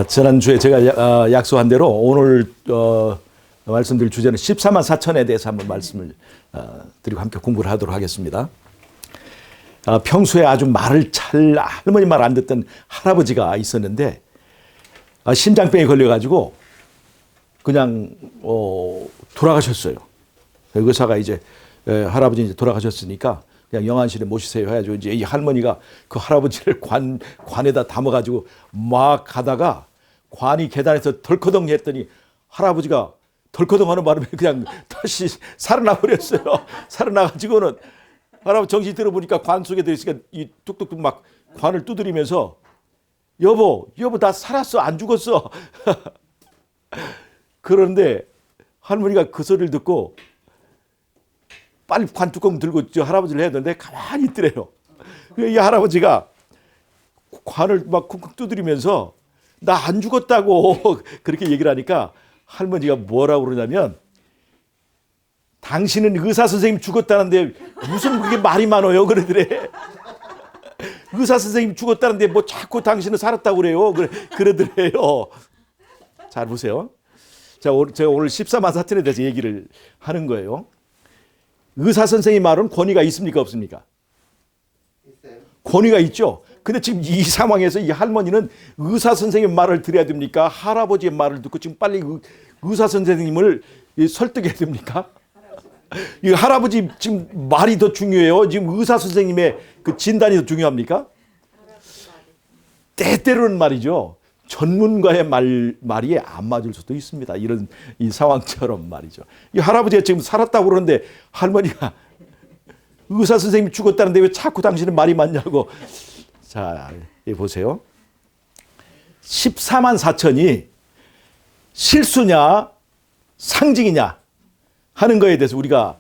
지난주에 제가 약속한 대로 오늘 말씀드릴 주제는 14만 4천에 대해서 한번 말씀을 드리고 함께 공부를 하도록 하겠습니다. 평소에 아주 말을 잘 할머니 말 안 듣던 할아버지가 있었는데 심장병에 걸려가지고 그냥 돌아가셨어요. 의사가 이제 할아버지 이제 돌아가셨으니까 그냥 영안실에 모시세요 해가지고 이제 이 할머니가 그 할아버지를 관에다 담아가지고 막 가다가 관이 계단에서 덜커덩 했더니 할아버지가 덜커덩 하는 바람에 그냥 다시 살아나 버렸어요. 살아나가지고는 할아버지 정신이 들어보니까 관 속에 들어있으니까 이 뚝뚝뚝 막 관을 두드리면서 여보 나 살았어 안 죽었어. 그런데 할머니가 그 소리를 듣고 빨리 관 뚜껑 들고 저 할아버지를 해야 되는데 가만히 있더래요. 이 할아버지가 관을 막 쿵쿵 두드리면서 나 안 죽었다고 그렇게 얘기를 하니까 할머니가 뭐라고 그러냐면 당신은 의사 선생님 죽었다는데 무슨 그게 말이 많아요 그러더래. 의사 선생님 죽었다는데 뭐 자꾸 당신은 살았다고 그래요. 그러더래요. 잘 보세요. 제가 오늘 14만 4천에 대해서 얘기를 하는 거예요. 의사 선생님 말은 권위가 있습니까 없습니까? 있어요. 권위가 있죠. 근데 지금 이 상황에서 이 할머니는 의사 선생님 말을 들어야 됩니까? 할아버지의 말을 듣고 지금 빨리 의사 선생님을 설득해야 됩니까? 이 할아버지 지금 말이 더 중요해요. 지금 의사 선생님의 그 진단이 더 중요합니까? 때때로는 말이죠. 전문가의 말이 안 맞을 수도 있습니다. 이런 이 상황처럼 말이죠. 이 할아버지가 지금 살았다고 그러는데 할머니가 의사 선생님이 죽었다는데 왜 자꾸 당신은 말이 맞냐고. 자, 보세요. 14만 4천이 실수냐 상징이냐 하는 거에 대해서 우리가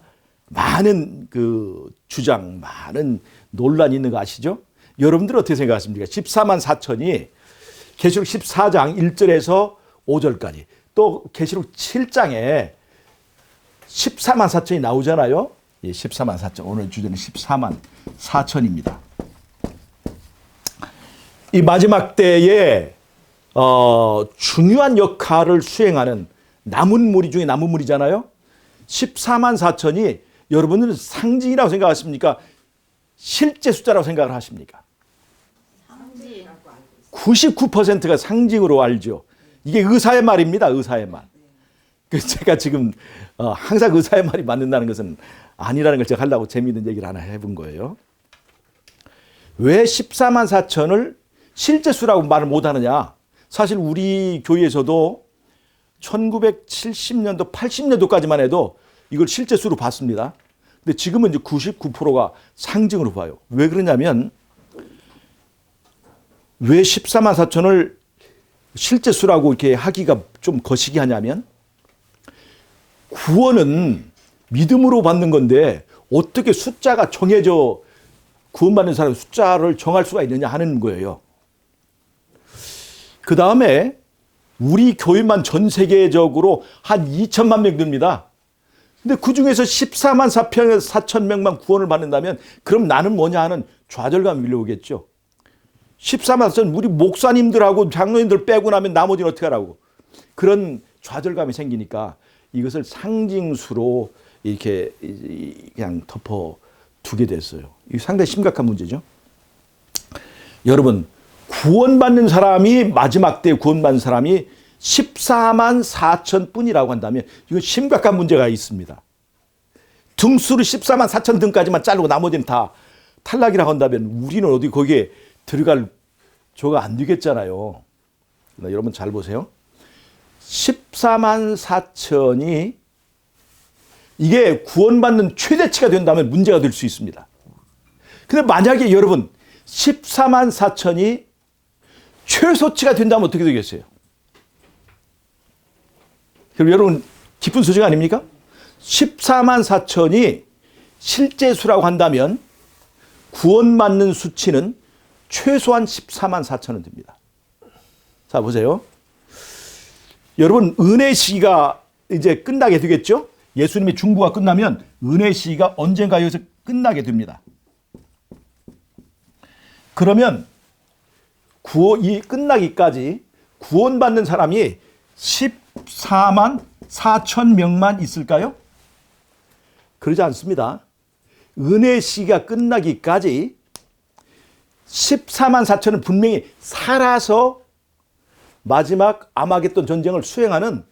많은 그 주장, 많은 논란이 있는 거 아시죠? 여러분들 어떻게 생각하십니까? 14만 4천이 계시록 14장 1절에서 5절까지 또 계시록 7장에 14만 4천이 나오잖아요. 예, 14만 4천. 오늘 주제는 14만 4천입니다. 이 마지막 때에 중요한 역할을 수행하는 남은 무리 중에 남은 무리잖아요. 14만 4천이 여러분들은 상징이라고 생각하십니까? 실제 숫자라고 생각을 하십니까? 99%가 상징으로 알죠. 이게 의사의 말입니다. 의사의 말. 제가 지금 항상 의사의 말이 맞는다는 것은 아니라는 걸 제가 하려고 재미있는 얘기를 하나 해본 거예요. 왜 14만 4천을 실제 수라고 말을 못하느냐. 사실 우리 교회에서도 1970년도, 80년도까지만 해도 이걸 실제 수로 봤습니다. 근데 지금은 이제 99%가 상징으로 봐요. 왜 그러냐면 왜 14만 4천을 실제 수라고 이렇게 하기가 좀 거시기 하냐면 구원은 믿음으로 받는 건데 어떻게 숫자가 정해져 구원받는 사람 숫자를 정할 수가 있느냐 하는 거예요. 그 다음에 우리 교회만 전 세계적으로 한 2천만 명 됩니다. 근데 그 중에서 14만 4천 명만 구원을 받는다면 그럼 나는 뭐냐 하는 좌절감이 밀려오겠죠. 14만 4천 우리 목사님들하고 장로님들 빼고 나면 나머지는 어떻게 하라고. 그런 좌절감이 생기니까 이것을 상징수로 이렇게 그냥 덮어두게 됐어요. 이게 상당히 심각한 문제죠. 여러분 구원받는 사람이 마지막 때 구원받는 사람이 14만 4천 뿐이라고 한다면 이건 심각한 문제가 있습니다. 등수를 14만 4천 등까지만 자르고 나머지는 다 탈락이라고 한다면 우리는 어디 거기에 들어갈 조가 안 되겠잖아요. 여러분 잘 보세요. 14만 4천이 이게 구원받는 최대치가 된다면 문제가 될 수 있습니다. 근데 만약에 여러분 14만 4천이 최소치가 된다면 어떻게 되겠어요? 그럼 여러분 기쁜 소식 아닙니까? 14만 4천이 실제 수라고 한다면 구원받는 수치는 최소한 14만 4천은 됩니다. 자 보세요. 여러분 은혜 시기가 이제 끝나게 되겠죠? 예수님의 중보가 끝나면 은혜 시기가 언젠가 여기서 끝나게 됩니다. 그러면 이 끝나기까지 구원받는 사람이 14만 4천 명만 있을까요? 그러지 않습니다. 은혜 시기가 끝나기까지 14만 4천은 분명히 살아서 마지막 아마겟돈 전쟁을 수행하는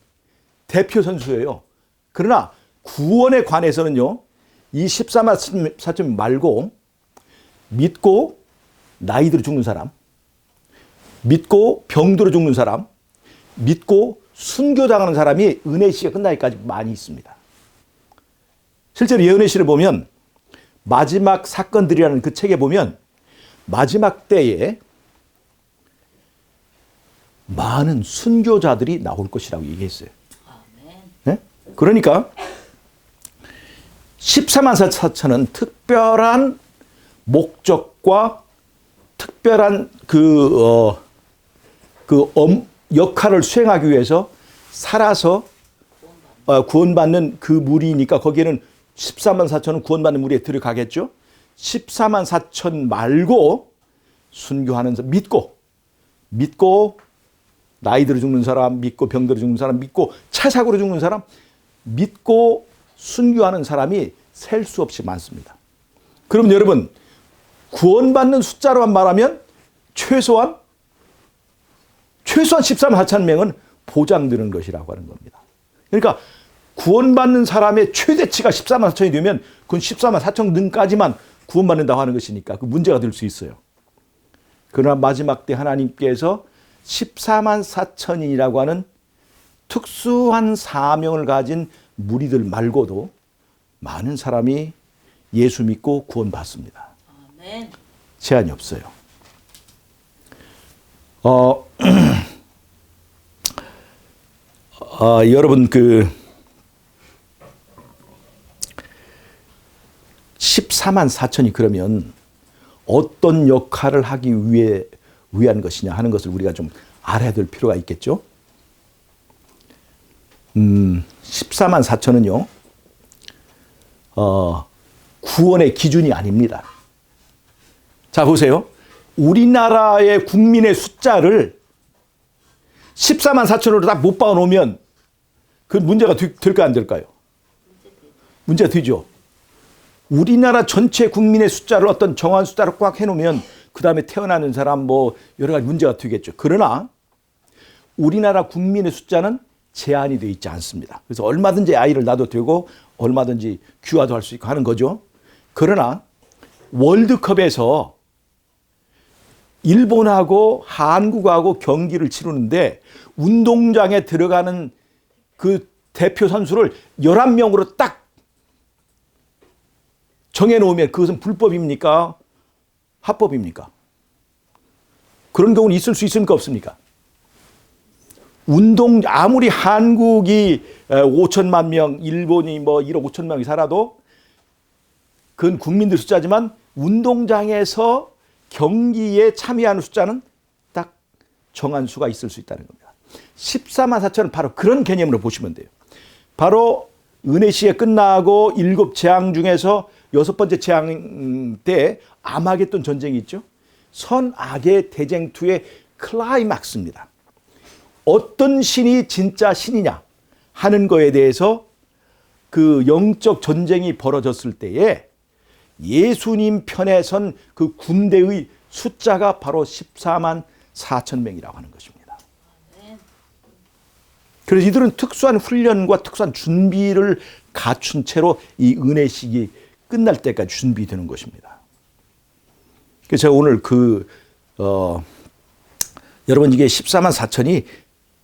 대표 선수예요. 그러나 구원에 관해서는요, 이 14만 4천 말고 믿고 나이 들어 죽는 사람, 믿고 병들어 죽는 사람, 믿고 순교당하는 사람이 은혜 시기가 끝나기까지 많이 있습니다. 실제로 예언의 시를 보면 마지막 사건들이라는 그 책에 보면 마지막 때에 많은 순교자들이 나올 것이라고 얘기했어요. 네? 그러니까 14만 4천은 특별한 목적과 특별한 역할을 수행하기 위해서 살아서 구원받는 그 무리니까 거기에는 14만 4천은 구원받는 무리에 들어가겠죠. 14만 4천 말고 순교하는 사람, 믿고 나이 들어 죽는 사람, 믿고 병 들어 죽는 사람, 믿고 차 사고로 죽는 사람, 믿고 순교하는 사람이 셀 수 없이 많습니다. 그럼 여러분, 구원받는 숫자로만 말하면 최소한 14만 4천 명은 보장되는 것이라고 하는 겁니다. 그러니까 구원받는 사람의 최대치가 14만 4천이 되면 그건 14만 4천 등까지만 구원받는다고 하는 것이니까 그 문제가 될 수 있어요. 그러나 마지막 때 하나님께서 14만 4천이라고 하는 특수한 사명을 가진 무리들 말고도 많은 사람이 예수 믿고 구원받습니다. 아멘. 제한이 없어요. 여러분 14만 4천이 그러면 어떤 역할을 하기 위한 것이냐 하는 것을 우리가 좀 알아야 될 필요가 있겠죠. 14만 4천은요, 구원의 기준이 아닙니다. 자, 보세요. 우리나라의 국민의 숫자를 14만 4천으로 딱 못 박아놓으면 그 문제가 될까 안 될까요? 문제가 되죠. 우리나라 전체 국민의 숫자를 어떤 정한 숫자로 꽉 해놓으면 그 다음에 태어나는 사람 여러 가지 문제가 되겠죠. 그러나 우리나라 국민의 숫자는 제한이 되어 있지 않습니다. 그래서 얼마든지 아이를 낳아도 되고 얼마든지 귀화도 할 수 있고 하는 거죠. 그러나 월드컵에서 일본하고 한국하고 경기를 치르는데 운동장에 들어가는 그 대표 선수를 11명으로 딱 정해놓으면 그것은 불법입니까? 합법입니까? 그런 경우는 있을 수 있습니까? 없습니까? 아무리 한국이 5천만 명, 일본이 1억 5천 명이 살아도 그건 국민들 숫자지만 운동장에서 경기에 참여하는 숫자는 딱 정한 수가 있을 수 있다는 겁니다. 14만 4천은 바로 그런 개념으로 보시면 돼요. 바로 은혜 시에 끝나고 7재앙 중에서 6번째 재앙 때 아마겟돈 전쟁이 있죠. 선악의 대쟁투의 클라이막스입니다. 어떤 신이 진짜 신이냐 하는 거에 대해서 그 영적 전쟁이 벌어졌을 때에 예수님 편에 선 그 군대의 숫자가 바로 14만 4천 명이라고 하는 것입니다. 그래서 이들은 특수한 훈련과 특수한 준비를 갖춘 채로 이 은혜 시기 끝날 때까지 준비되는 것입니다. 그래서 제가 오늘 여러분 이게 14만 4천이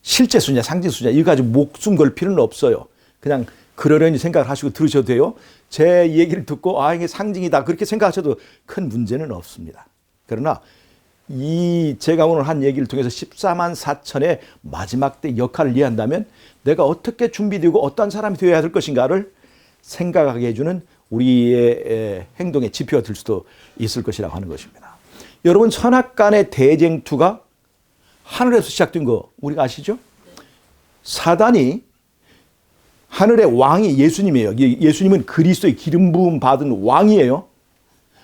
실제 수냐 상징 수냐 이거 가지고 목숨 걸 필요는 없어요. 그냥 그러려니 생각을 하시고 들으셔도 돼요. 제 얘기를 듣고 이게 상징이다 그렇게 생각하셔도 큰 문제는 없습니다. 그러나 제가 오늘 한 얘기를 통해서 14만 4천의 마지막 때 역할을 이해한다면 내가 어떻게 준비되고 어떤 사람이 되어야 될 것인가를 생각하게 해주는 우리의 행동의 지표가 될 수도 있을 것이라고 하는 것입니다. 여러분 선악간의 대쟁투가 하늘에서 시작된 거 우리가 아시죠? 사단이 하늘의 왕이 예수님이에요. 예수님은 그리스도의 기름 부음 받은 왕이에요.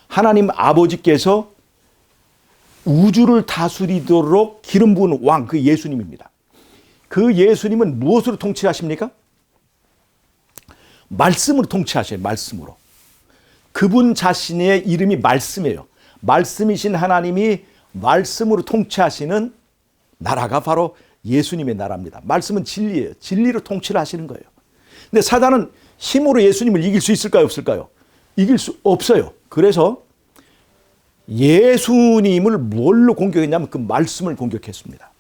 하나님 아버지께서 우주를 다스리도록 기름 부은 왕, 그 예수님입니다. 그 예수님은 무엇으로 통치하십니까? 말씀으로 통치하셔요. 말씀으로. 그분 자신의 이름이 말씀이에요. 말씀이신 하나님이 말씀으로 통치하시는 나라가 바로 예수님의 나라입니다. 말씀은 진리예요. 진리로 통치를 하시는 거예요. 근데 사단은 힘으로 예수님을 이길 수 있을까요? 없을까요? 이길 수 없어요. 그래서 예수님을 뭘로 공격했냐면 그 말씀을 공격했습니다.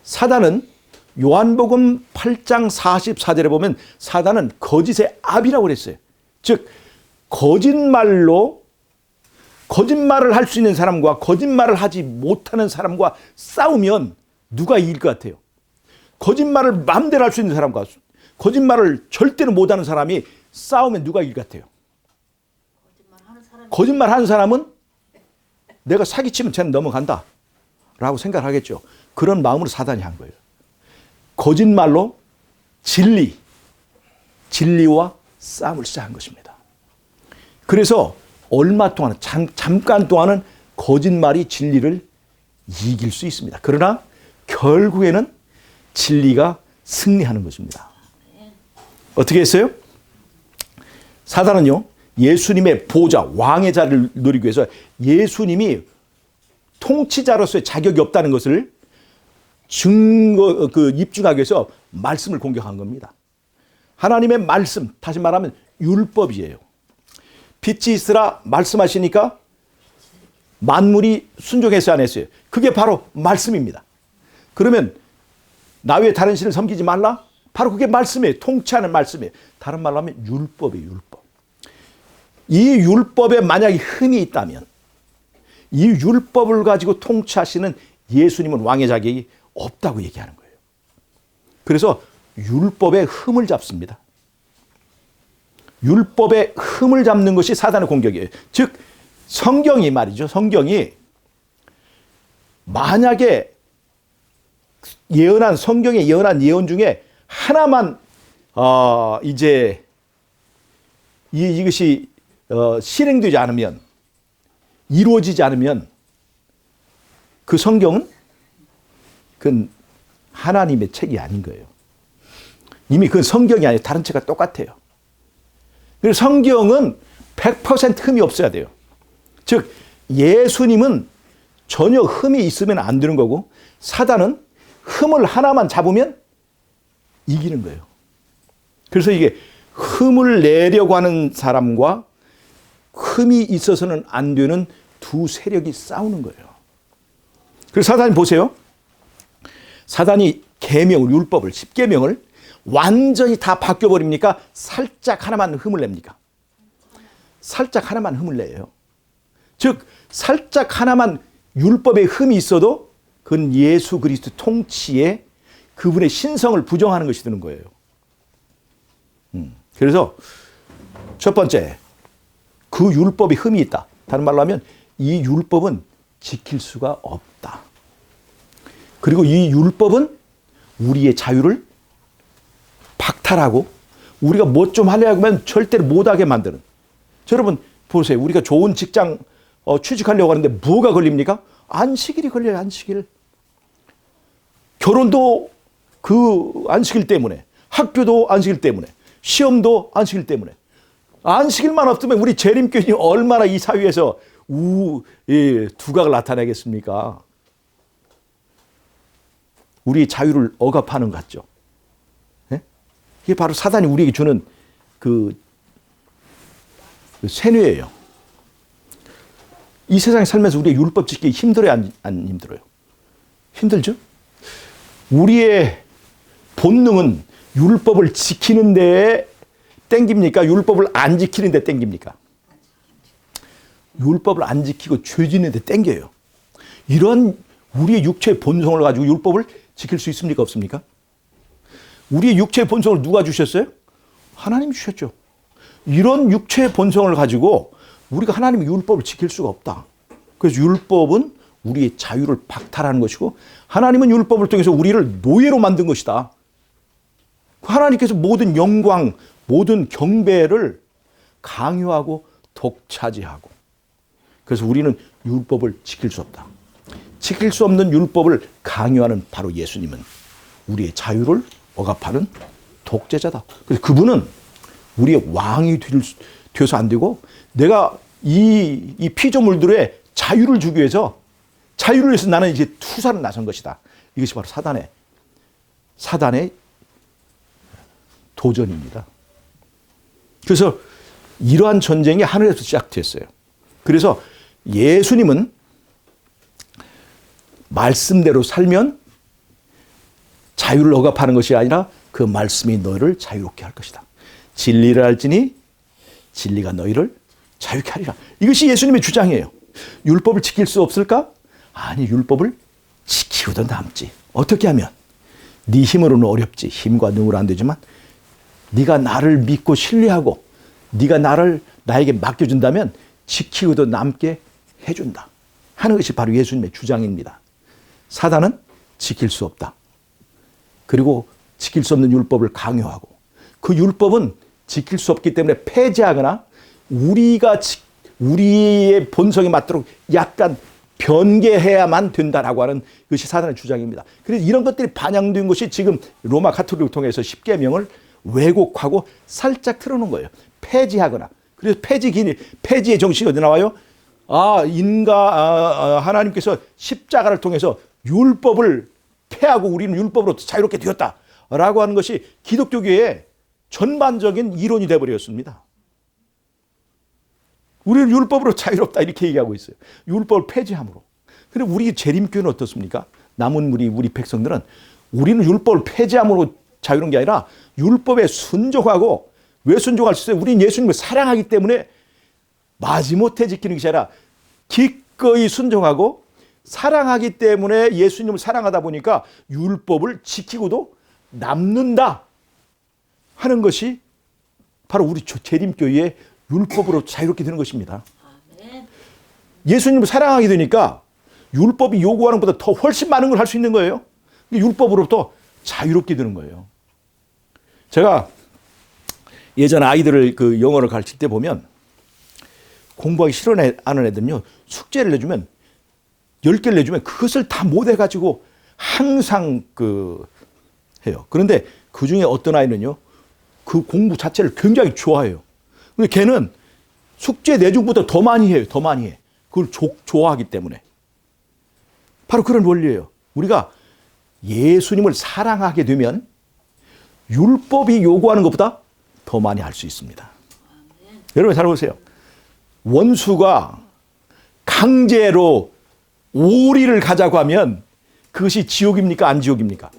사단은 요한복음 8장 44절에 보면 사단은 거짓의 아비라고 그랬어요. 즉 거짓말로 거짓말을 할 수 있는 사람과 거짓말을 하지 못하는 사람과 싸우면 누가 이길 것 같아요? 거짓말을 마음대로 할 수 있는 사람과 거짓말을 절대로 못하는 사람이 싸우면 누가 이길 것 같아요? 거짓말하는 사람은 내가 사기치면 쟤는 넘어간다 라고 생각하겠죠. 그런 마음으로 사단이 한 거예요. 거짓말로 진리와 싸움을 시작한 것입니다. 그래서 얼마 동안 잠깐 동안은 거짓말이 진리를 이길 수 있습니다. 그러나 결국에는 진리가 승리하는 것입니다. 어떻게 했어요? 사단은요, 예수님의 보좌, 왕의 자리를 누리기 위해서 예수님이 통치자로서의 자격이 없다는 것을 입증하기 위해서 말씀을 공격한 겁니다. 하나님의 말씀, 다시 말하면 율법이에요. 빛이 있으라 말씀하시니까 만물이 순종했어요, 안 했어요? 그게 바로 말씀입니다. 그러면 나 외에 다른 신을 섬기지 말라? 바로 그게 말씀이에요. 통치하는 말씀이에요. 다른 말로 하면 율법이에요, 율법. 이 율법에 만약에 흠이 있다면 이 율법을 가지고 통치하시는 예수님은 왕의 자격이 없다고 얘기하는 거예요. 그래서 율법의 흠을 잡습니다. 율법의 흠을 잡는 것이 사단의 공격이에요. 즉 성경이 말이죠. 성경이 만약에 성경에 예언한 예언 중에 하나만 이제 이것이 실행되지 않으면, 이루어지지 않으면 그 성경은 그건 하나님의 책이 아닌 거예요. 이미 그 성경이 아니에요. 다른 책과 똑같아요. 그래서 성경은 100% 흠이 없어야 돼요. 즉 예수님은 전혀 흠이 있으면 안 되는 거고, 사단은 흠을 하나만 잡으면 이기는 거예요. 그래서 이게 흠을 내려고 하는 사람과 흠이 있어서는 안 되는 두 세력이 싸우는 거예요. 그래서 사단이 보세요. 사단이 계명을, 율법을, 10계명을 완전히 다 바뀌어버립니까? 살짝 하나만 흠을 냅니까? 살짝 하나만 흠을 내요. 즉 살짝 하나만 율법에 흠이 있어도 그건 예수 그리스도 통치에 그분의 신성을 부정하는 것이 되는 거예요. 그래서 첫 번째, 그 율법에 흠이 있다. 다른 말로 하면 이 율법은 지킬 수가 없다. 그리고 이 율법은 우리의 자유를 박탈하고 우리가 뭐 좀 하려고 하면 절대로 못하게 만드는. 여러분 보세요. 우리가 좋은 직장 취직하려고 하는데 뭐가 걸립니까? 안식일이 걸려요. 안식일. 결혼도 그 안식일 때문에, 학교도 안식일 때문에, 시험도 안식일 때문에. 안식일만 없으면 우리 재림교인이 얼마나 이 사회에서 두각을 나타내겠습니까? 우리의 자유를 억압하는 것 같죠. 네? 이게 바로 사단이 우리에게 주는 그 세뇌예요. 이 세상에 살면서 우리가 율법 지키기 힘들어요, 안 힘들어요? 힘들죠? 우리의 본능은 율법을 지키는 데에 땡깁니까? 율법을 안 지키는 데 땡깁니까? 율법을 안 지키고 죄 짓는 데 땡겨요. 이런 우리의 육체의 본성을 가지고 율법을 지킬 수 있습니까? 없습니까? 우리의 육체의 본성을 누가 주셨어요? 하나님이 주셨죠. 이런 육체의 본성을 가지고 우리가 하나님의 율법을 지킬 수가 없다. 그래서 율법은 우리의 자유를 박탈하는 것이고, 하나님은 율법을 통해서 우리를 노예로 만든 것이다. 하나님께서 모든 영광, 모든 경배를 강요하고 독차지하고, 그래서 우리는 율법을 지킬 수 없다. 지킬 수 없는 율법을 강요하는 바로 예수님은 우리의 자유를 억압하는 독재자다. 그래서 그분은 우리의 왕이 되어서 안 되고 내가 이 피조물들의 자유를 주기 위해서 나는 이제 투사를 나선 것이다. 이것이 바로 사단의 도전입니다. 그래서 이러한 전쟁이 하늘에서 시작됐어요. 그래서 예수님은 말씀대로 살면 자유를 억압하는 것이 아니라 그 말씀이 너희를 자유롭게 할 것이다. 진리를 알지니 진리가 너희를 자유케 하리라. 이것이 예수님의 주장이에요. 율법을 지킬 수 없을까? 아니, 율법을 지키고도 남지. 어떻게 하면? 네 힘으로는 어렵지. 힘과 능으로 안 되지만 네가 나를 믿고 신뢰하고 네가 나에게 맡겨준다면 지키고도 남게 해준다 하는 것이 바로 예수님의 주장입니다. 사단은 지킬 수 없다. 그리고 지킬 수 없는 율법을 강요하고 그 율법은 지킬 수 없기 때문에 폐지하거나 우리의 본성에 맞도록 약간 변개해야만 된다라고 하는 것이 사단의 주장입니다. 그래서 이런 것들이 반영된 것이 지금 로마 가톨릭을 통해서 십계명을 왜곡하고 살짝 틀어놓은 거예요. 폐지하거나. 그래서 폐지의 정신이 어디 나와요? 하나님께서 십자가를 통해서 율법을 폐하고 우리는 율법으로 자유롭게 되었다라고 하는 것이 기독교계의 전반적인 이론이 되어버렸습니다. 우리는 율법으로 자유롭다 이렇게 얘기하고 있어요. 율법을 폐지함으로. 그런데 우리 재림교회는 어떻습니까? 남은 우리 백성들은 우리는 율법을 폐지함으로 자유로운 게 아니라 율법에 순종하고 왜 순종할 수 있어요? 우리는 예수님을 사랑하기 때문에 마지못해 지키는 것이 아니라 기꺼이 순종하고 사랑하기 때문에 예수님을 사랑하다 보니까 율법을 지키고도 남는다 하는 것이 바로 우리 재림교회의 율법으로 자유롭게 되는 것입니다. 예수님을 사랑하게 되니까 율법이 요구하는 것보다 더 훨씬 많은 걸 할 수 있는 거예요. 율법으로부터 자유롭게 되는 거예요. 제가 예전 아이들을 그 영어를 가르칠 때 보면 공부하기 싫어하는 애들은요, 숙제를 내주면 10개를 내주면 그것을 다 못 해가지고 항상 해요. 그런데 그 중에 어떤 아이는요, 그 공부 자체를 굉장히 좋아해요. 근데 걔는 숙제 내준 것보다 더 많이 해요. 더 많이 해. 그걸 좋아하기 때문에. 바로 그런 원리예요. 우리가 예수님을 사랑하게 되면 율법이 요구하는 것보다 더 많이 할 수 있습니다. 여러분 잘 보세요. 원수가 강제로 오리를 가자고 하면 그것이 지옥입니까? 안 지옥입니까?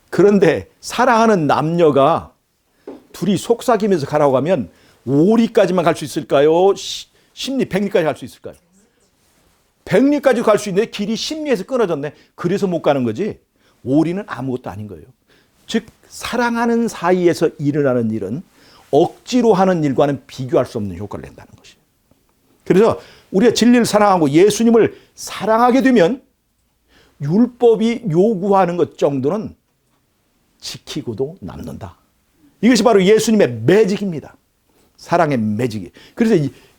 그런데 사랑하는 남녀가 둘이 속삭이면서 가라고 하면 오리까지만 갈 수 있을까요? 10리, 100리까지 갈 수 있을까요? 100리까지 갈 수 있는데 길이 10리에서 끊어졌네. 그래서 못 가는 거지. 오리는 아무것도 아닌 거예요. 즉 사랑하는 사이에서 일어나는 일은 억지로 하는 일과는 비교할 수 없는 효과를 낸다는 것이에요. 그래서 우리가 진리를 사랑하고 예수님을 사랑하게 되면 율법이 요구하는 것 정도는 지키고도 남는다. 이것이 바로 예수님의 매직입니다. 사랑의 매직이. 그래서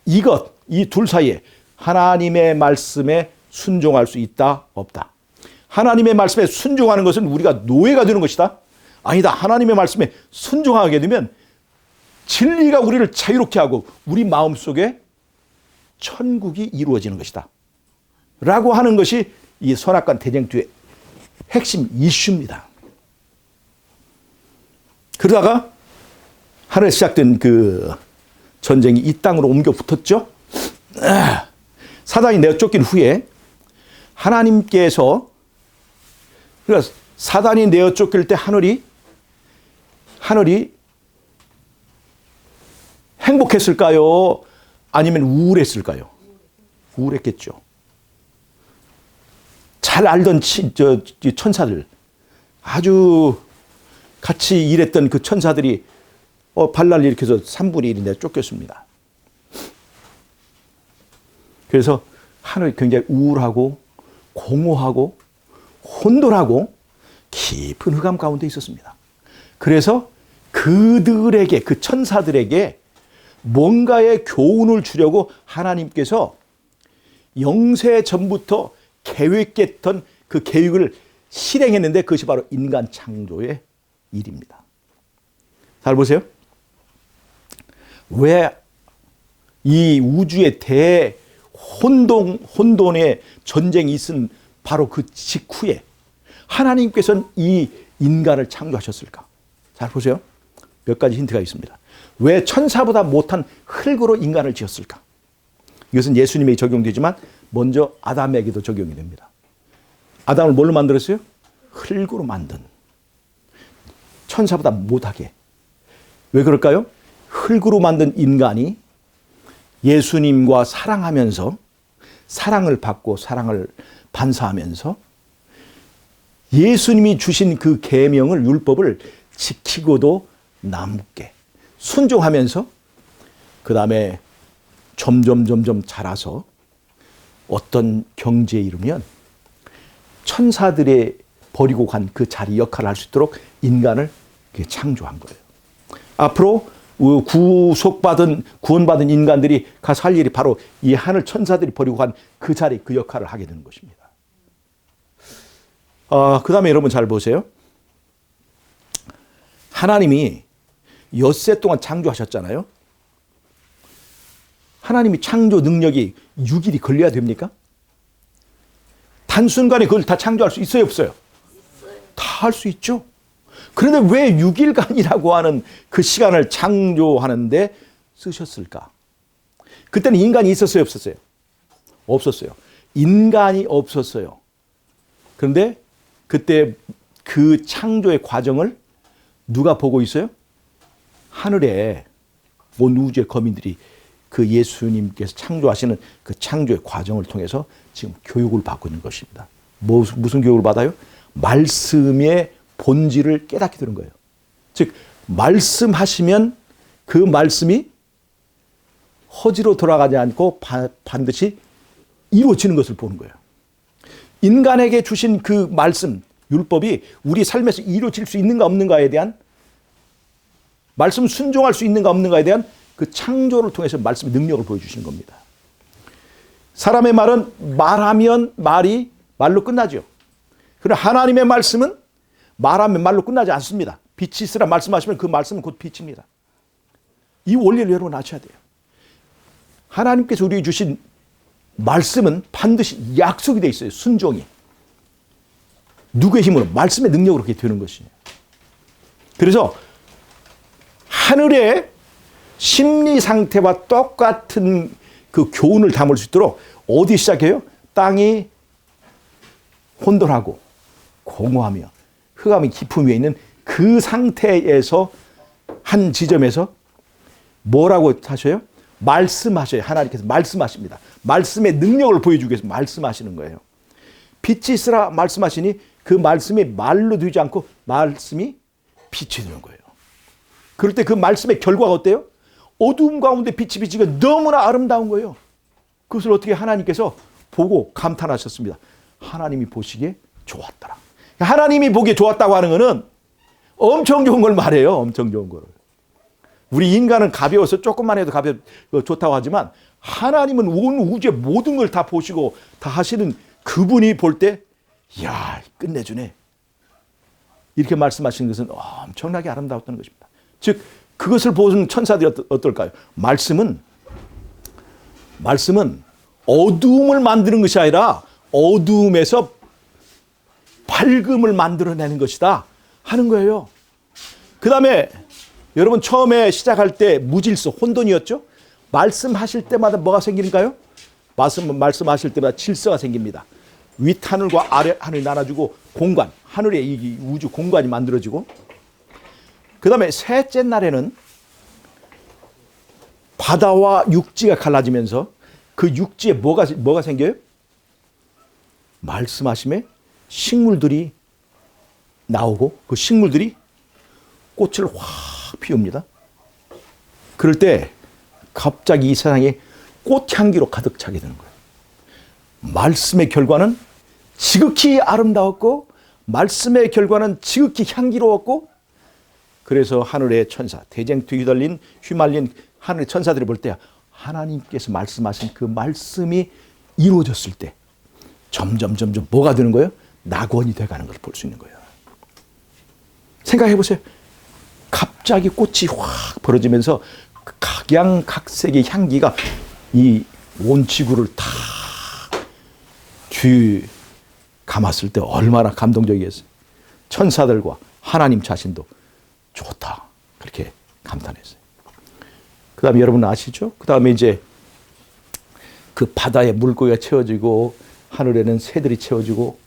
이 둘 사이에 하나님의 말씀에 순종할 수 있다, 없다. 하나님의 말씀에 순종하는 것은 우리가 노예가 되는 것이다. 아니다. 하나님의 말씀에 순종하게 되면 진리가 우리를 자유롭게 하고 우리 마음속에 천국이 이루어지는 것이다. 라고 하는 것이 이 선악과 대쟁투의 핵심 이슈입니다. 그러다가 하늘에 시작된 그 전쟁이 이 땅으로 옮겨 붙었죠. 사단이 내쫓긴 후에 하나님께서, 그러니까 사단이 내쫓길 때 하늘이 행복했을까요? 아니면 우울했을까요? 우울했겠죠. 잘 알던 천사들, 아주 같이 일했던 그 천사들이 반란을 일으켜서 3분의 1이 내쫓겼습니다. 그래서 하늘이 굉장히 우울하고 공허하고 혼돈하고 깊은 흑암 가운데 있었습니다. 그래서 그들에게, 그 천사들에게 뭔가의 교훈을 주려고 하나님께서 영세 전부터 계획했던 그 계획을 실행했는데 그것이 바로 인간 창조의 일입니다. 잘 보세요. 왜 이 우주의 혼돈의 전쟁이 있은 바로 그 직후에 하나님께서는 이 인간을 창조하셨을까? 잘 보세요. 몇 가지 힌트가 있습니다. 왜 천사보다 못한 흙으로 인간을 지었을까? 이것은 예수님에게 적용되지만 먼저 아담에게도 적용이 됩니다. 아담을 뭘로 만들었어요? 흙으로 만든. 천사보다 못하게. 왜 그럴까요? 흙으로 만든 인간이 예수님과 사랑하면서 사랑을 받고 사랑을 반사하면서 예수님이 주신 그 계명을 율법을 지키고도 남게 순종하면서 그 다음에 점점 자라서 어떤 경지에 이르면 천사들의 버리고 간 그 자리 역할을 할 수 있도록 인간을 창조한 거예요. 앞으로 구원받은 인간들이 가서 할 일이 바로 이 하늘 천사들이 버리고 간 그 자리, 그 역할을 하게 되는 것입니다. 그 다음에 여러분 잘 보세요. 하나님이 엿새 동안 창조하셨잖아요. 하나님이 창조 능력이 6일이 걸려야 됩니까? 단순간에 그걸 다 창조할 수 있어요, 없어요? 다 할 수 있죠. 그런데 왜 6일간이라고 하는 그 시간을 창조하는데 쓰셨을까? 그때는 인간이 있었어요, 없었어요? 없었어요. 인간이 없었어요. 그런데 그때 그 창조의 과정을 누가 보고 있어요? 하늘에 온 우주의 거민들이 그 예수님께서 창조하시는 그 창조의 과정을 통해서 지금 교육을 받고 있는 것입니다. 무슨 교육을 받아요? 말씀의 본질을 깨닫게 되는 거예요. 즉 말씀하시면 그 말씀이 허지로 돌아가지 않고 반드시 이루어지는 것을 보는 거예요. 인간에게 주신 그 말씀, 율법이 우리 삶에서 이루어질 수 있는가 없는가에 대한 말씀 순종할 수 있는가 없는가에 대한 그 창조를 통해서 말씀의 능력을 보여주시는 겁니다. 사람의 말은 말하면 말로 끝나죠. 그러나 하나님의 말씀은 말하면 말로 끝나지 않습니다. 빛이 있으라 말씀하시면 그 말씀은 곧 빛입니다. 이 원리를 여러분 아셔야 돼요. 하나님께서 우리에게 주신 말씀은 반드시 약속이 되어 있어요. 순종이. 누구의 힘으로? 말씀의 능력으로 그렇게 되는 것이에요. 그래서 하늘의 심리 상태와 똑같은 그 교훈을 담을 수 있도록 어디 시작해요? 땅이 혼돈하고 공허하며 흑암이 깊음 위에 있는 그 상태에서 한 지점에서 뭐라고 하셔요? 말씀하셔요. 하나님께서 말씀하십니다. 말씀의 능력을 보여주기 위해서 말씀하시는 거예요. 빛이 있으라 말씀하시니 그 말씀이 말로 되지 않고 말씀이 빛이 되는 거예요. 그럴 때 그 말씀의 결과가 어때요? 어두움 가운데 빛이 비치고 너무나 아름다운 거예요. 그것을 어떻게 하나님께서 보고 감탄하셨습니다. 하나님이 보시기에 좋았더라. 하나님이 보기에 좋았다고 하는 것은 엄청 좋은 걸 말해요. 엄청 좋은 거를. 우리 인간은 가벼워서 조금만 해도 좋다고 하지만 하나님은 온 우주의 모든 걸 다 보시고 다 하시는 그분이 볼 때 이야 끝내주네. 이렇게 말씀하시는 것은 엄청나게 아름다웠다는 것입니다. 즉 그것을 보는 천사들이 어떨까요? 말씀은 어두움을 만드는 것이 아니라 어두움에서 밝음을 만들어내는 것이다 하는 거예요. 그 다음에 여러분 처음에 시작할 때 무질서 혼돈이었죠. 말씀하실 때마다 뭐가 생기는가요? 말씀하실 때마다 질서가 생깁니다. 윗하늘과 아래 하늘이 나눠주고 공간, 하늘의 이 우주 공간이 만들어지고 그 다음에 셋째 날에는 바다와 육지가 갈라지면서 그 육지에 뭐가 생겨요? 말씀하심에 식물들이 나오고 그 식물들이 꽃을 확 피웁니다. 그럴 때 갑자기 이 세상에 꽃향기로 가득 차게 되는 거예요. 말씀의 결과는 지극히 아름다웠고 말씀의 결과는 지극히 향기로웠고 그래서 하늘의 천사, 대쟁투 휘말린 하늘의 천사들이 볼 때 하나님께서 말씀하신 그 말씀이 이루어졌을 때 점점 뭐가 되는 거예요? 낙원이 돼가는 걸 볼 수 있는 거예요. 생각해 보세요. 갑자기 꽃이 확 벌어지면서 각양각색의 향기가 이 온 지구를 다 뒤감았을 때 얼마나 감동적이겠어요. 천사들과 하나님 자신도 좋다 그렇게 감탄했어요. 그 다음에 여러분 아시죠? 그 다음에 이제 그 바다에 물고기가 채워지고 하늘에는 새들이 채워지고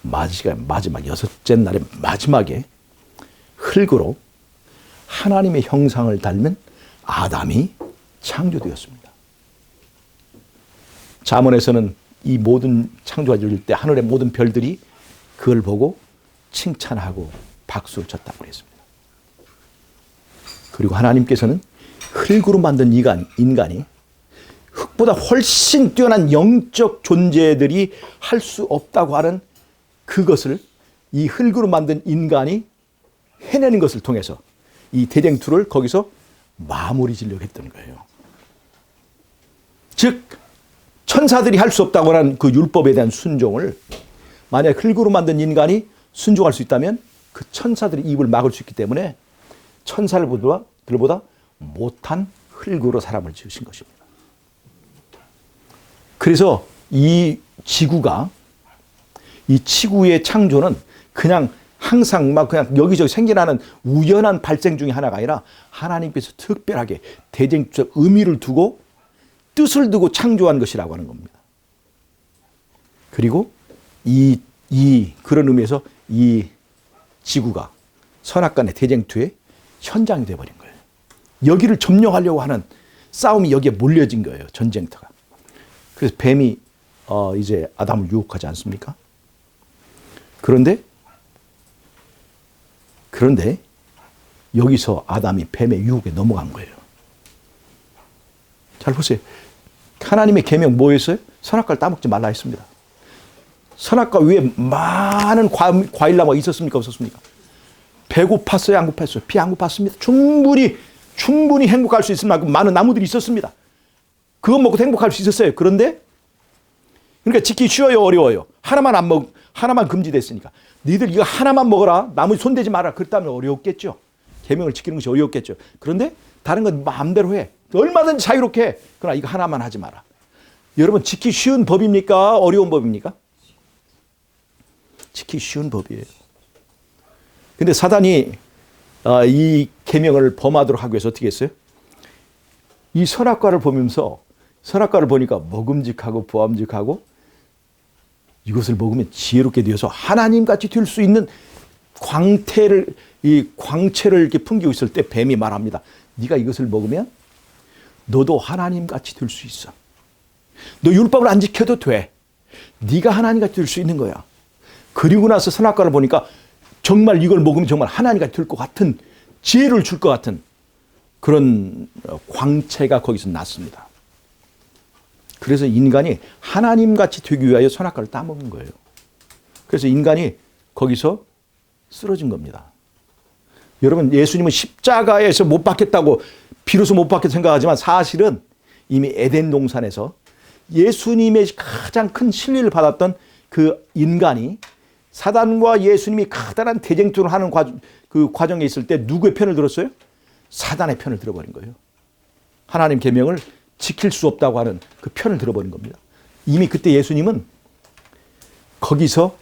마지막 여섯째 날의 마지막에 흙으로 하나님의 형상을 닮은 아담이 창조되었습니다. 잠언에서는 이 모든 창조가 될 때 하늘의 모든 별들이 그걸 보고 칭찬하고 박수를 쳤다고 그랬습니다. 그리고 하나님께서는 흙으로 만든 인간이 흙보다 훨씬 뛰어난 영적 존재들이 할 수 없다고 하는 그것을 이 흙으로 만든 인간이 해내는 것을 통해서 이 대쟁투를 거기서 마무리 지려고 했던 거예요. 즉 천사들이 할 수 없다고 하는 그 율법에 대한 순종을 만약 흙으로 만든 인간이 순종할 수 있다면 그 천사들의 입을 막을 수 있기 때문에 천사들보다 못한 흙으로 사람을 지으신 것입니다. 그래서 이 지구의 창조는 그냥 항상 막 그냥 여기저기 생겨나는 우연한 발생 중에 하나가 아니라 하나님께서 특별하게 대쟁적 의미를 두고 뜻을 두고 창조한 것이라고 하는 겁니다. 그리고 그런 의미에서 이 지구가 선악간의 대쟁투의 현장이 되어버린 거예요. 여기를 점령하려고 하는 싸움이 여기에 몰려진 거예요. 전쟁터가. 그래서 뱀이 이제 아담을 유혹하지 않습니까? 그런데 여기서 아담이 뱀의 유혹에 넘어간 거예요. 잘 보세요. 하나님의 계명 뭐였어요? 선악과를 따먹지 말라 했습니다. 선악과 위에 많은 과일나무가 있었습니까? 없었습니까? 배고팠어요? 안 고팠어요? 비 안 고팠습니다. 충분히 행복할 수 있을 만큼 많은 나무들이 있었습니다. 그거 먹고 행복할 수 있었어요. 그러니까 지키기 쉬워요? 어려워요? 하나만 금지됐으니까. 너희들 이거 하나만 먹어라. 나머지 손대지 마라. 그랬다면 어려웠겠죠. 계명을 지키는 것이 어려웠겠죠. 그런데 다른 건 마음대로 해. 얼마든지 자유롭게 해. 그러나 이거 하나만 하지 마라. 여러분 지키기 쉬운 법입니까? 어려운 법입니까? 지키기 쉬운 법이에요. 근데 사단이 이 계명을 범하도록 하기 위해서 어떻게 했어요? 이 선악과를 보면서 선악과를 보니까 먹음직하고 보암직하고 이것을 먹으면 지혜롭게 되어서 하나님같이 될 수 있는 광채를 이렇게 풍기고 있을 때 뱀이 말합니다. 네가 이것을 먹으면 너도 하나님같이 될 수 있어. 너 율법을 안 지켜도 돼. 네가 하나님같이 될 수 있는 거야. 그리고 나서 선악과를 보니까 정말 이걸 먹으면 정말 하나님같이 될 것 같은 지혜를 줄 것 같은 그런 광채가 거기서 났습니다. 그래서 인간이 하나님같이 되기 위하여 선악과를 따먹은 거예요. 그래서 인간이 거기서 쓰러진 겁니다. 여러분 예수님은 십자가에서 못 박혔다고 비로소 못 박혔다 생각하지만 사실은 이미 에덴 동산에서 예수님의 가장 큰 신뢰를 받았던 그 인간이 사단과 예수님이 커다란 대쟁투를 하는 그 과정에 있을 때 누구의 편을 들었어요? 사단의 편을 들어버린 거예요. 하나님 계명을 지킬 수 없다고 하는 그 편을 들어버린 겁니다. 이미 그때 예수님은 거기서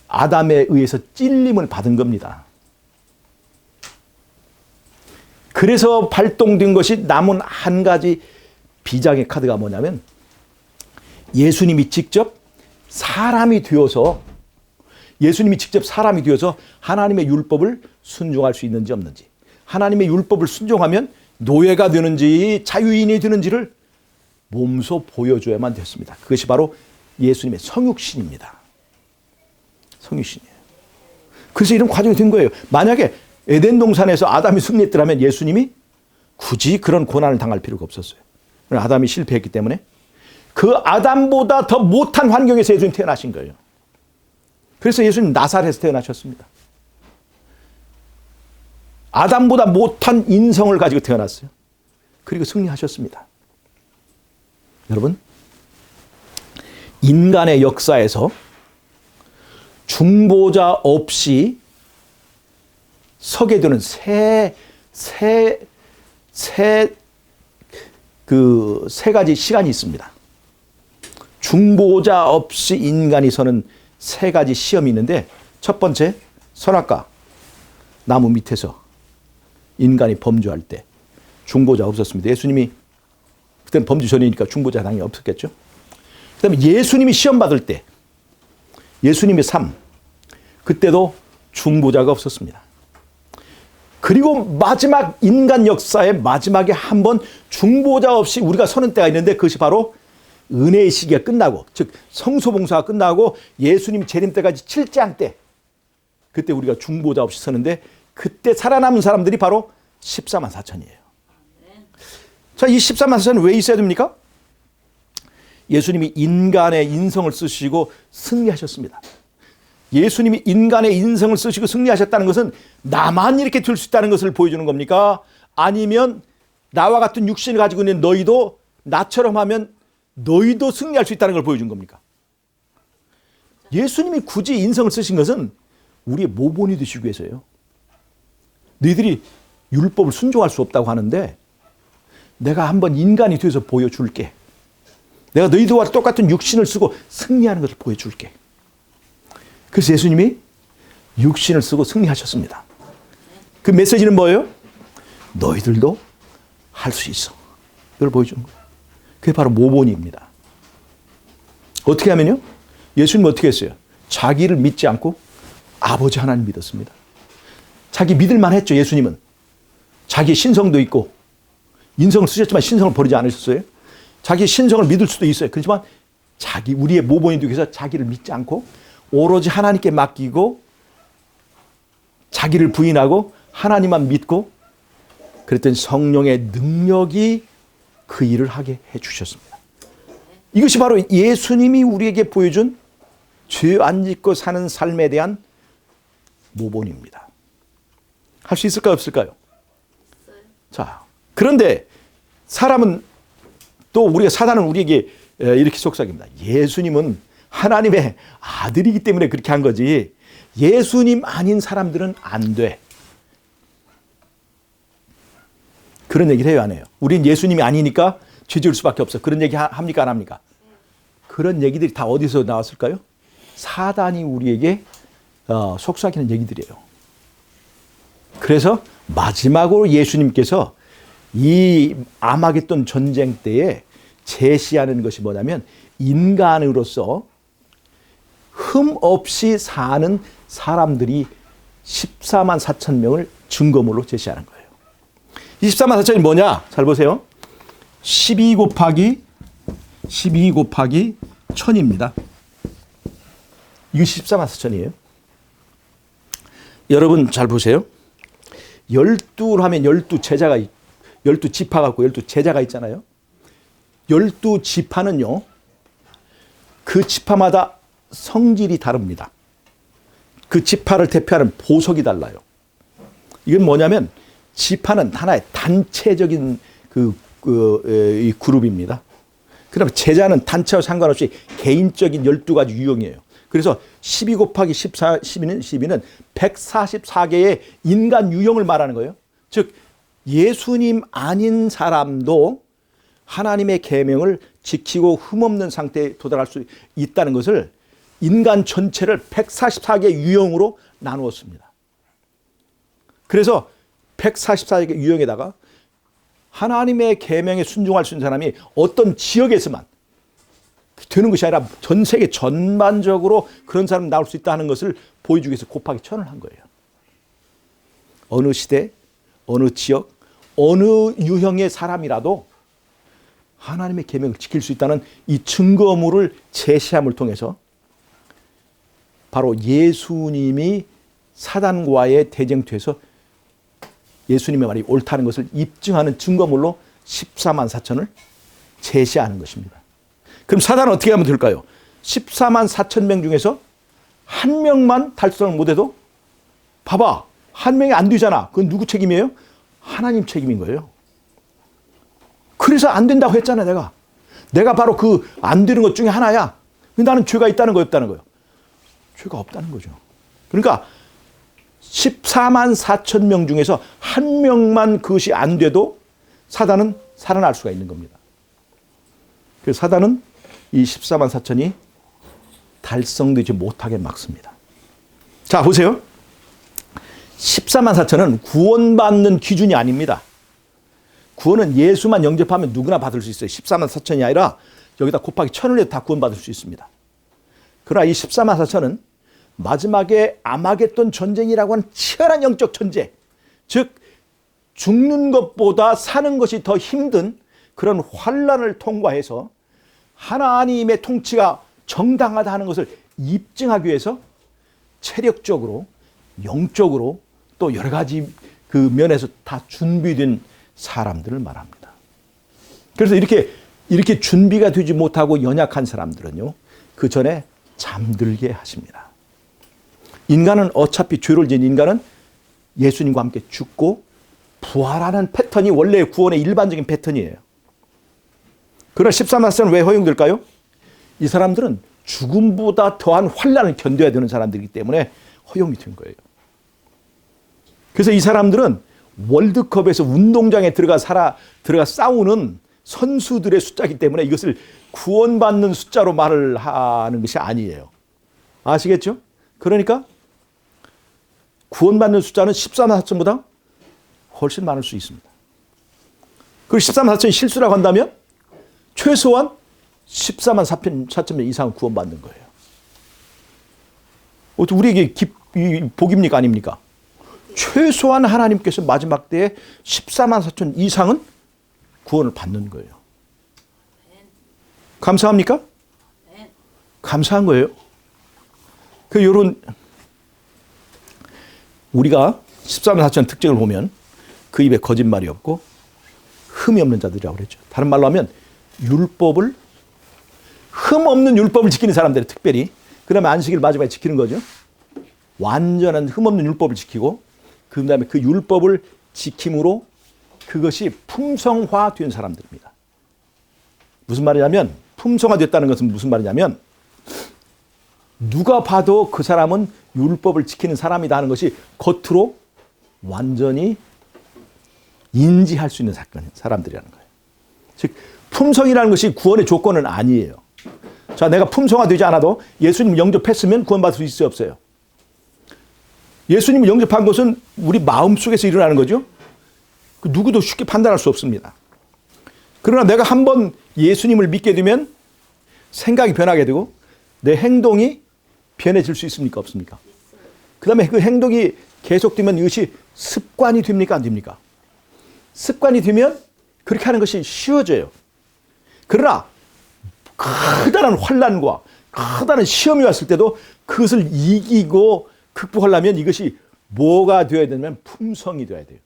아담에 의해서 찔림을 받은 겁니다. 그래서 발동된 것이 남은 한 가지 비장의 카드가 뭐냐면 예수님이 직접 사람이 되어서 하나님의 율법을 순종할 수 있는지 없는지, 하나님의 율법을 순종하면 노예가 되는지 자유인이 되는지를 몸소 보여줘야만 됐습니다. 그것이 바로 예수님의 성육신입니다. 성육신이에요. 그래서 이런 과정이 된 거예요. 만약에 에덴 동산에서 아담이 승리했더라면 예수님이 굳이 그런 고난을 당할 필요가 없었어요. 아담이 실패했기 때문에 그 아담보다 더 못한 환경에서 예수님 태어나신 거예요. 그래서 예수님 나사렛에서 태어나셨습니다. 아담보다 못한 인성을 가지고 태어났어요. 그리고 승리하셨습니다. 여러분, 인간의 역사에서 중보자 없이 서게 되는 세 가지 시간이 있습니다. 중보자 없이 인간이 서는 세 가지 시험이 있는데, 첫 번째, 선악과 나무 밑에서 인간이 범죄할 때 중보자 없었습니다. 예수님이 그때는 범죄 전이니까 중보자 당연히 없었겠죠. 그 다음에 예수님이 시험 받을 때, 예수님의 삶, 그때도 중보자가 없었습니다. 그리고 마지막 인간 역사의 마지막에 한 번 중보자 없이 우리가 서는 때가 있는데, 그것이 바로 은혜의 시기가 끝나고, 즉 성소봉사가 끝나고 예수님 재림 때까지 7장 때, 그때 우리가 중보자 없이 서는데, 그때 살아남은 사람들이 바로 14만 4천이에요. 자, 이 14만 4천은 왜 있어야 됩니까? 예수님이 인간의 인성을 쓰시고 승리하셨습니다. 예수님이 인간의 인성을 쓰시고 승리하셨다는 것은 나만 이렇게 될 수 있다는 것을 보여주는 겁니까? 아니면 나와 같은 육신을 가지고 있는 너희도 나처럼 하면 너희도 승리할 수 있다는 걸 보여준 겁니까? 예수님이 굳이 인성을 쓰신 것은 우리의 모본이 되시기 위해서예요. 너희들이 율법을 순종할 수 없다고 하는데 내가 한번 인간이 되어서 보여줄게. 내가 너희들과 똑같은 육신을 쓰고 승리하는 것을 보여줄게. 그래서 예수님이 육신을 쓰고 승리하셨습니다. 그 메시지는 뭐예요? 너희들도 할 수 있어. 이걸 보여주는 거예요. 그게 바로 모본입니다. 어떻게 하면요? 예수님은 어떻게 했어요? 자기를 믿지 않고 아버지 하나님 믿었습니다. 자기 믿을만 했죠. 예수님은 자기 신성도 있고 인성을 쓰셨지만 신성을 버리지 않으셨어요. 자기 신성을 믿을 수도 있어요. 그렇지만 우리의 모본이 되기 위해서 자기를 믿지 않고 오로지 하나님께 맡기고 자기를 부인하고 하나님만 믿고, 그랬더니 성령의 능력이 그 일을 하게 해주셨습니다. 이것이 바로 예수님이 우리에게 보여준 죄 안 짓고 사는 삶에 대한 모본입니다. 할 수 있을까요, 없을까요? 자, 그런데 사람은 또 사단은 우리에게 이렇게 속삭입니다. 예수님은 하나님의 아들이기 때문에 그렇게 한 거지, 예수님 아닌 사람들은 안 돼. 그런 얘기를 해요, 안 해요? 우린 예수님이 아니니까 죄 지을 수밖에 없어. 그런 얘기 합니까, 안 합니까? 그런 얘기들이 다 어디서 나왔을까요? 사단이 우리에게 속삭이는 얘기들이에요. 그래서 마지막으로 예수님께서 이 아마겟돈 전쟁 때에 제시하는 것이 뭐냐면, 인간으로서 흠 없이 사는 사람들이 14만 4천 명을 증거물로 제시하는 거예요. 24만 4천이 뭐냐? 잘 보세요. 12 곱하기 1000입니다. 이거 14만 4천이에요. 여러분 잘 보세요. 12를 하면 12지파 갖고 12제자가 있잖아요. 12지파는요, 그 지파마다 성질이 다릅니다. 그 지파를 대표하는 보석이 달라요. 이건 뭐냐면, 지파는 하나의 단체적인 이 그룹입니다. 그다음에 제자는 단체와 상관없이 개인적인 12가지 유형이에요. 그래서 12 곱하기 12는 144개의 인간 유형을 말하는 거예요. 즉 예수님 아닌 사람도 하나님의 계명을 지키고 흠없는 상태에 도달할 수 있다는 것을 인간 전체를 144개 유형으로 나누었습니다. 그래서 144개 유형에다가 하나님의 계명에 순종할 수 있는 사람이 어떤 지역에서만 되는 것이 아니라 전 세계 전반적으로 그런 사람이 나올 수 있다는 것을 보여주기 위해서 곱하기 1000을 한 거예요. 어느 시대, 어느 지역, 어느 유형의 사람이라도 하나님의 계명을 지킬 수 있다는 이 증거물을 제시함을 통해서 바로 예수님이 사단과의 대쟁투에서 예수님의 말이 옳다는 것을 입증하는 증거물로 14만 4천을 제시하는 것입니다. 그럼 사단은 어떻게 하면 될까요? 14만 4천 명 중에서 한 명만 달성을 못해도 봐봐, 한 명이 안 되잖아. 그건 누구 책임이에요? 하나님 책임인 거예요. 그래서 안 된다고 했잖아. 내가 바로 그 안 되는 것 중에 하나야. 나는 죄가 있다는 거예요, 없다는 거예요? 죄가 없다는 거죠. 그러니까 14만 4천 명 중에서 한 명만 그것이 안 돼도 사단은 살아날 수가 있는 겁니다. 그래서 사단은 이 14만 4천이 달성되지 못하게 막습니다. 자, 보세요. 14만 4천은 구원받는 기준이 아닙니다. 구원은 예수만 영접하면 누구나 받을 수 있어요. 14만 4천이 아니라 여기다 곱하기 1000을 해도 다 구원받을 수 있습니다. 그러나 이 14만 4천은 마지막에 아마겟돈 전쟁이라고 하는 치열한 영적 전쟁, 즉 죽는 것보다 사는 것이 더 힘든 그런 환난을 통과해서 하나님의 통치가 정당하다 하는 것을 입증하기 위해서 체력적으로, 영적으로 또 여러 가지 그 면에서 다 준비된 사람들을 말합니다. 그래서 이렇게 준비가 되지 못하고 연약한 사람들은요, 그 전에 잠들게 하십니다. 인간은 어차피 죄를 지은 인간은 예수님과 함께 죽고 부활하는 패턴이 원래 구원의 일반적인 패턴이에요. 그러나 14만세는 왜 허용될까요? 이 사람들은 죽음보다 더한 환난을 견뎌야 되는 사람들이기 때문에 허용이 된 거예요. 그래서 이 사람들은 월드컵에서 운동장에 들어가 싸우는 선수들의 숫자이기 때문에 이것을 구원받는 숫자로 말을 하는 것이 아니에요. 아시겠죠? 그러니까 구원받는 숫자는 14만 4천보다 훨씬 많을 수 있습니다. 그리고 14만 4천이 실수라고 한다면 최소한 14만 4천 명 이상은 구원받는 거예요. 우리에게 복입니까 아닙니까? 최소한 하나님께서 마지막 때에 14만 4천 이상은 구원을 받는 거예요. 감사합니까? 감사한 거예요. 우리가 14만 4천 특징을 보면 그 입에 거짓말이 없고 흠이 없는 자들이라고 그랬죠. 다른 말로 하면 흠 없는 율법을 지키는 사람들이 특별히, 그 다음에 안식일을 마지막에 지키는 거죠. 완전한 흠 없는 율법을 지키고 그 다음에 그 율법을 지킴으로 그것이 품성화된 사람들입니다. 무슨 말이냐면, 품성화됐다는 것은 무슨 말이냐면, 누가 봐도 그 사람은 율법을 지키는 사람이다 하는 것이 겉으로 완전히 인지할 수 있는 사람들이라는 거예요. 즉 품성이라는 것이 구원의 조건은 아니에요. 자, 내가 품성화되지 않아도 예수님 영접했으면 구원받을 수 있어요, 없어요? 예수님을 영접한 것은 우리 마음속에서 일어나는 거죠. 누구도 쉽게 판단할 수 없습니다. 그러나 내가 한번 예수님을 믿게 되면 생각이 변하게 되고 내 행동이 변해질 수 있습니까, 없습니까? 그 다음에 그 행동이 계속되면 이것이 습관이 됩니까, 안 됩니까? 습관이 되면 그렇게 하는 것이 쉬워져요. 그러나 커다란 환난과 커다란 시험이 왔을 때도 그것을 이기고 극복하려면 이것이 뭐가 되어야 되냐면 품성이 되어야 돼요.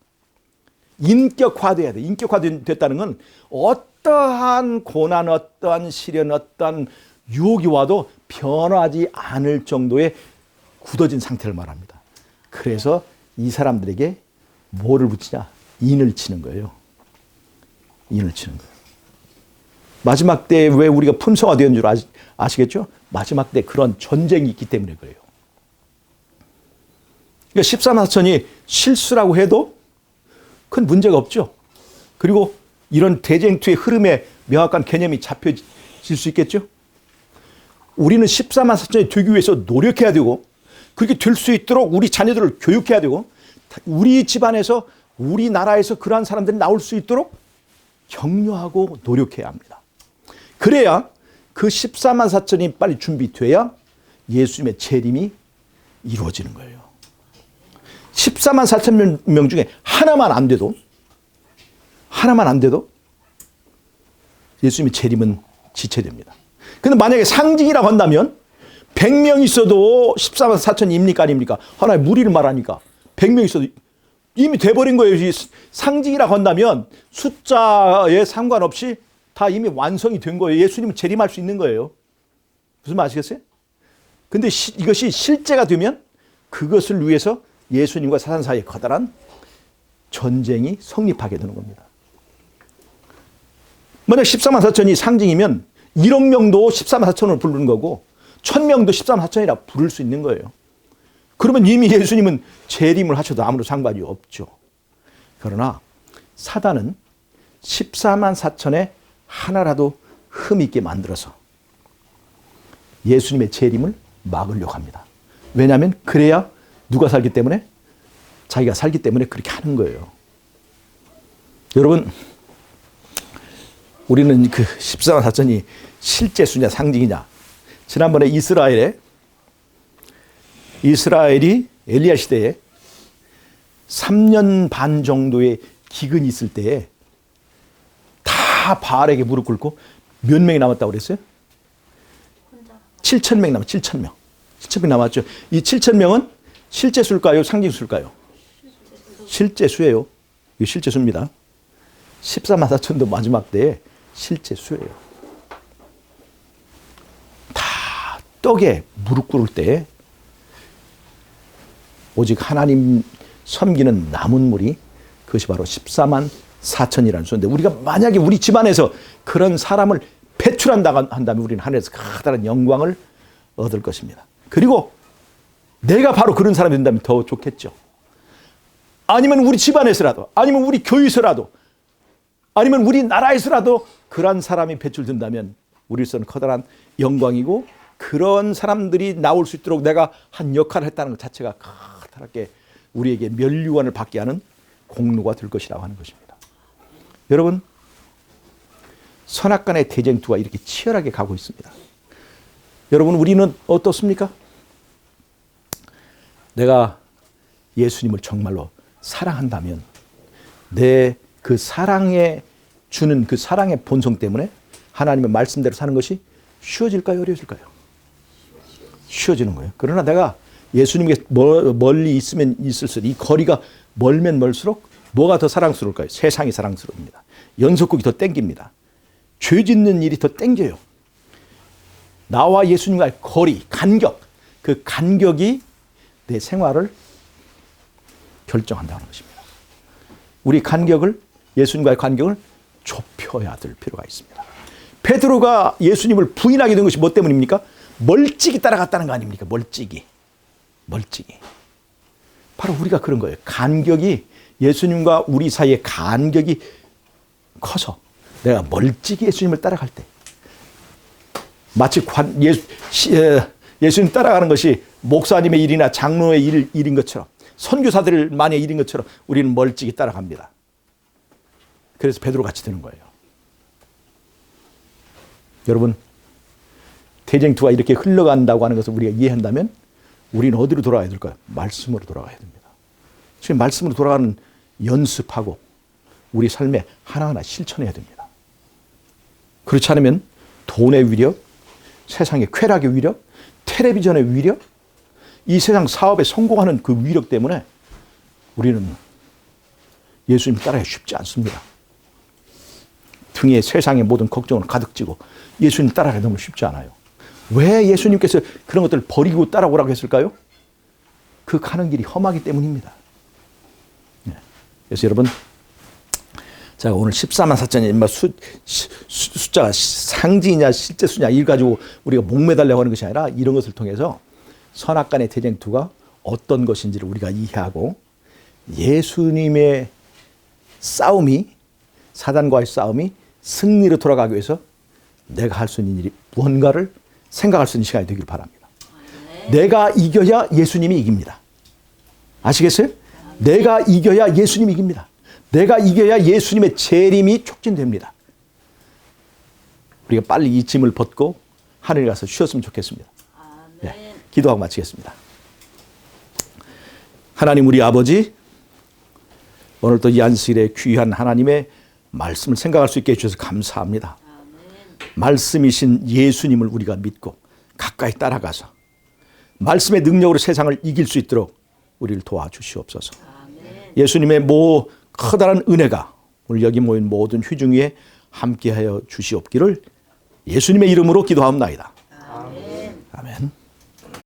인격화돼야 돼요. 인격화됐다는 건 어떠한 고난, 어떠한 시련, 어떠한 유혹이 와도 변하지 않을 정도의 굳어진 상태를 말합니다. 그래서 이 사람들에게 뭐를 붙이냐? 인을 치는 거예요. 인을 치는 거예요. 마지막 때에 왜 우리가 품성화되는 줄 아시겠죠? 마지막 때 그런 전쟁이 있기 때문에 그래요. 그러니까 14만 4천이 실수라고 해도 큰 문제가 없죠. 그리고 이런 대쟁투의 흐름에 명확한 개념이 잡혀질 수 있겠죠. 우리는 14만 4천이 되기 위해서 노력해야 되고 그렇게 될 수 있도록 우리 자녀들을 교육해야 되고 우리 집안에서 우리나라에서 그러한 사람들이 나올 수 있도록 격려하고 노력해야 합니다. 그래야 그 14만 4천이 빨리 준비돼야 예수님의 재림이 이루어지는 거예요. 14만 4천 명 중에 하나만 안 돼도 예수님의 재림은 지체됩니다. 근데 만약에 상징이라고 한다면 100명 있어도 14만 4천입니까 아닙니까? 하나의 무리를 말하니까 100명 있어도 이미 돼버린 거예요. 상징이라고 한다면 숫자에 상관없이 다 이미 완성이 된 거예요. 예수님은 재림할 수 있는 거예요. 무슨 말 아시겠어요? 근데 이것이 실제가 되면 그것을 위해서 예수님과 사단 사이에 커다란 전쟁이 성립하게 되는 겁니다. 만약 14만 4천이 상징이면 1억 명도 14만 4천을 부르는 거고 1000명도 14만 4천이라 부를 수 있는 거예요. 그러면 이미 예수님은 재림을 하셔도 아무런 상관이 없죠. 그러나 사단은 14만 4천에 하나라도 흠이 있게 만들어서 예수님의 재림을 막으려고 합니다. 왜냐하면 그래야 누가 살기 때문에? 자기가 살기 때문에 그렇게 하는 거예요. 여러분, 우리는 그 14만 4천이 실제 수냐 상징이냐? 지난번에 이스라엘이 엘리야 시대에 3년 반 정도의 기근이 있을 때에 다 바알에게 무릎 꿇고 몇 명이 남았다고 그랬어요? 7,000명 남았죠. 7,000명. 7,000명 남았죠. 이 7,000명은 실제 수일까요? 상징 수일까요? 실제 수예요. 이거 실제 수입니다. 14만 4천도 마지막 때에 실제 수예요. 다 떡에 무릎 꿇을 때 오직 하나님 섬기는 남은 물이 그것이 바로 14만 4천이라는 수인데 우리가 만약에 우리 집안에서 그런 사람을 배출한다면 우리는 하늘에서 커다란 영광을 얻을 것입니다. 그리고 내가 바로 그런 사람이 된다면 더 좋겠죠. 아니면 우리 집안에서라도, 아니면 우리 교회에서라도, 아니면 우리 나라에서라도 그런 사람이 배출된다면 우리로서는 커다란 영광이고 그런 사람들이 나올 수 있도록 내가 한 역할을 했다는 것 자체가 커다랗게 우리에게 면류관을 받게 하는 공로가 될 것이라고 하는 것입니다. 여러분, 선악간의 대쟁투가 이렇게 치열하게 가고 있습니다. 여러분, 우리는 어떻습니까? 내가 예수님을 정말로 사랑한다면 내 그 사랑에 주는 그 사랑의 본성 때문에 하나님의 말씀대로 사는 것이 쉬워질까요? 어려워질까요? 쉬워지는 거예요. 그러나 내가 예수님께 멀리 있으면 있을수록 이 거리가 멀면 멀수록 뭐가 더 사랑스러울까요? 세상이 사랑스러웁니다. 연속극이 더 땡깁니다. 죄 짓는 일이 더 땡겨요. 나와 예수님과의 거리, 간격, 그 간격이 내 생활을 결정한다는 것입니다. 우리 간격을, 예수님과의 간격을 좁혀야 될 필요가 있습니다. 베드로가 예수님을 부인하게 된 것이 뭐 때문입니까? 멀찍이 따라갔다는 거 아닙니까? 멀찍이. 바로 우리가 그런 거예요. 간격이, 예수님과 우리 사이의 간격이 커서 내가 멀찍이 예수님을 따라갈 때 마치 예수님 따라가는 것이 목사님의 일이나 장로의 일인 것처럼 선교사들만의 일인 것처럼 우리는 멀찍이 따라갑니다. 그래서 베드로같이 되는 거예요. 여러분, 대쟁투가 이렇게 흘러간다고 하는 것을 우리가 이해한다면 우리는 어디로 돌아가야 될까요? 말씀으로 돌아가야 됩니다. 지금 말씀으로 돌아가는 연습하고 우리 삶에 하나하나 실천해야 됩니다. 그렇지 않으면 돈의 위력, 세상의 쾌락의 위력, 텔레비전의 위력, 이 세상 사업에 성공하는 그 위력 때문에 우리는 예수님 따라하기 쉽지 않습니다. 등에 세상의 모든 걱정을 가득 지고 예수님 따라가기 너무 쉽지 않아요. 왜 예수님께서 그런 것들을 버리고 따라오라고 했을까요? 그 가는 길이 험하기 때문입니다. 그래서 여러분, 제가 오늘 14만 4천이 숫자가 상징이냐 실제 수냐 이걸 가지고 우리가 목매달려고 하는 것이 아니라 이런 것을 통해서 선악간의 대쟁투가 어떤 것인지를 우리가 이해하고 예수님의 싸움이, 사단과의 싸움이 승리로 돌아가기 위해서 내가 할 수 있는 일이 무언가를 생각할 수 있는 시간이 되길 바랍니다. 내가 이겨야 예수님이 이깁니다. 아시겠어요? 내가 이겨야 예수님이 이깁니다. 내가 이겨야 예수님의 재림이 촉진됩니다. 우리가 빨리 이 짐을 벗고 하늘에 가서 쉬었으면 좋겠습니다. 네, 기도하고 마치겠습니다. 하나님 우리 아버지, 오늘 또 이 안식일에 귀한 하나님의 말씀을 생각할 수 있게 해주셔서 감사합니다. 말씀이신 예수님을 우리가 믿고 가까이 따라가서 말씀의 능력으로 세상을 이길 수 있도록 우리를 도와주시옵소서. 예수님의 커다란 은혜가 오늘 여기 모인 모든 회중 위에 함께하여 주시옵기를 예수님의 이름으로 기도하옵나이다. 아멘.